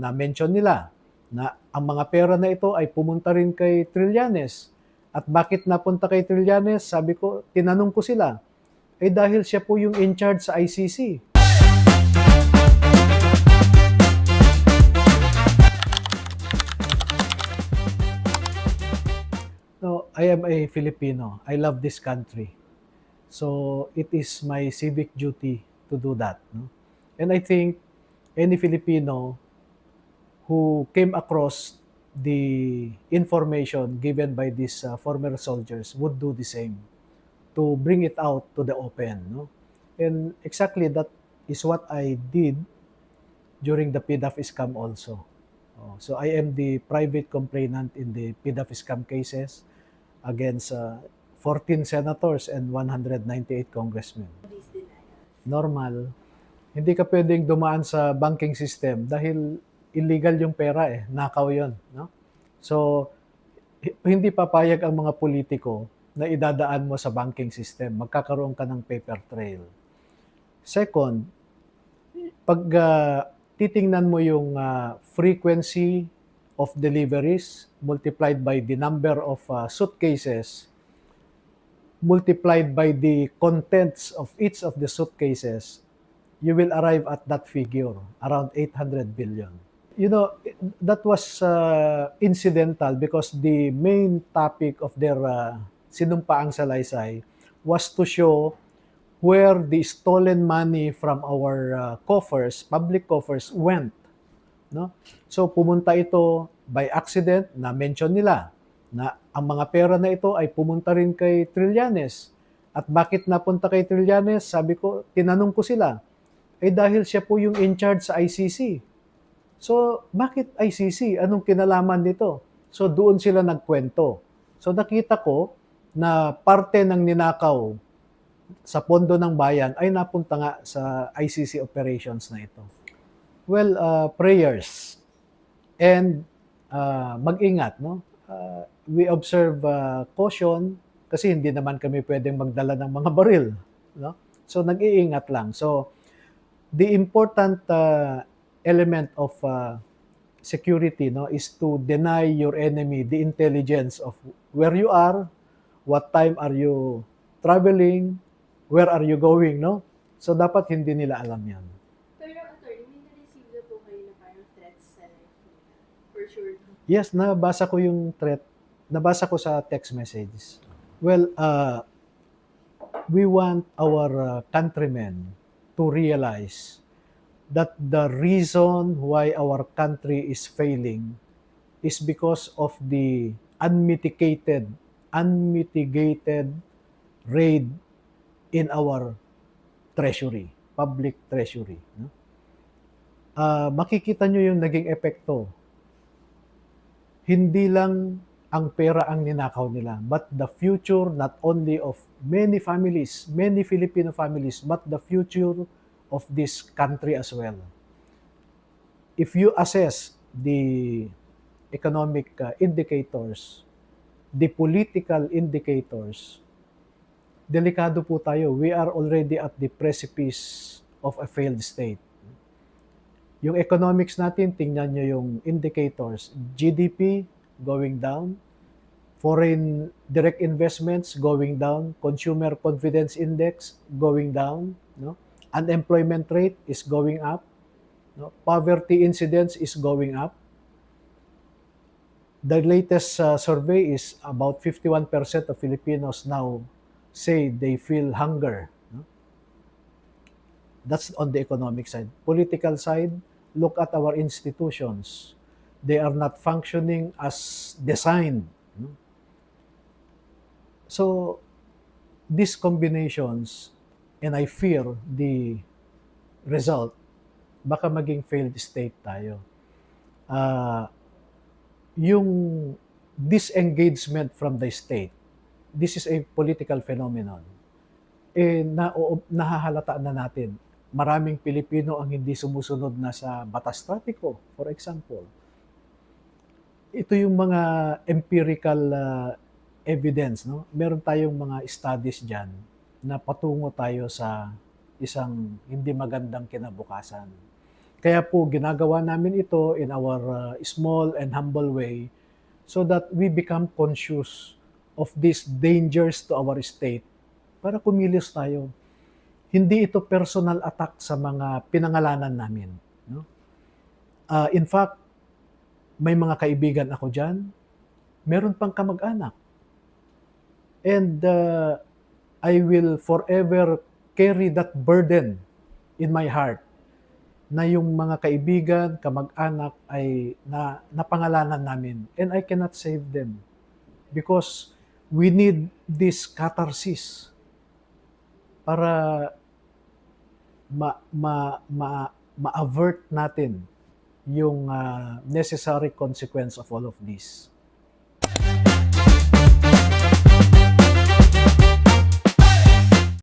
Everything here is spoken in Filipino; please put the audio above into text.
Na-mention nila na ang mga pera na ito ay pumunta rin kay Trillanes. At bakit napunta kay Trillanes? Sabi ko, tinanong ko sila, dahil siya po yung in charge sa ICC. No, I am a Filipino. I love this country. So it is my civic duty to do that. No? And I think any Filipino who came across the information given by these former soldiers would do the same to bring it out to the open. No? And exactly that is what I did during the PDAF scam also. So I am the private complainant in the PDAF scam cases against 14 senators and 198 congressmen. Normal. Hindi ka pwedeng dumaan sa banking system dahil illegal yung pera nakaw yon, no? So hindi papayag ang mga politiko na idadaan mo sa banking system. Magkakaroon ka ng paper trail. Second, pag titingnan mo yung frequency of deliveries multiplied by the number of suitcases multiplied by the contents of each of the suitcases, you will arrive at that figure, around 800 billion. You know, that was incidental because the main topic of their sinumpaang salaysay was to show where the stolen money from our coffers, public coffers, went. No? So pumunta ito by accident, na-mention nila na ang mga pera na ito ay pumunta rin kay Trillanes. At bakit napunta kay Trillanes? Sabi ko, tinanong ko sila, dahil siya po yung in charge sa ICC. So, bakit ICC? Anong kinalaman nito? So, doon sila nagkwento. So, nakita ko na parte ng ninakaw sa pondo ng bayan ay napunta nga sa ICC operations na ito. Well, prayers and mag-ingat, no? We observe caution kasi hindi naman kami pwedeng magdala ng mga baril, no? So nag-iingat lang. So the important element of security, no, is to deny your enemy the intelligence of where you are, what time are you traveling, where are you going, no? So dapat hindi nila alam 'yan. Yes, nabasa ko yung threat. Nabasa ko sa text messages. Well, we want our countrymen to realize that the reason why our country is failing is because of the unmitigated raid in our treasury, public treasury. No? Makikita nyo yung naging epekto. Hindi lang ang pera ang ninakaw nila, but the future not only of many families, many Filipino families, but the future of this country as well. If you assess the economic indicators, the political indicators, delikado po tayo. We are already at the precipice of a failed state. Yung economics natin, tingnan nyo yung indicators. GDP going down, foreign direct investments going down, consumer confidence index going down, no? Unemployment rate is going up, no? Poverty incidence is going up. The latest survey is about 51% of Filipinos now say they feel hunger. No? That's on the economic side. Political side, look at our institutions. They are not functioning as designed. No? So, these combinations, and I fear the result, baka maging failed state tayo. Yung disengagement from the state, this is a political phenomenon. Nahahalataan na natin. Maraming Pilipino ang hindi sumusunod na sa batas trapiko, for example. Ito yung mga empirical evidence, no? Meron tayong mga studies diyan na patungo tayo sa isang hindi magandang kinabukasan. Kaya po ginagawa namin ito in our small and humble way so that we become conscious of these dangers to our state para kumilos tayo. Hindi ito personal attack sa mga pinangalanan namin, no? In fact, may mga kaibigan ako diyan, meron pang kamag-anak. And I will forever carry that burden in my heart na yung mga kaibigan, kamag-anak ay napangalanan namin and I cannot save them because we need this catharsis para ma-avert natin yung necessary consequence of all of this.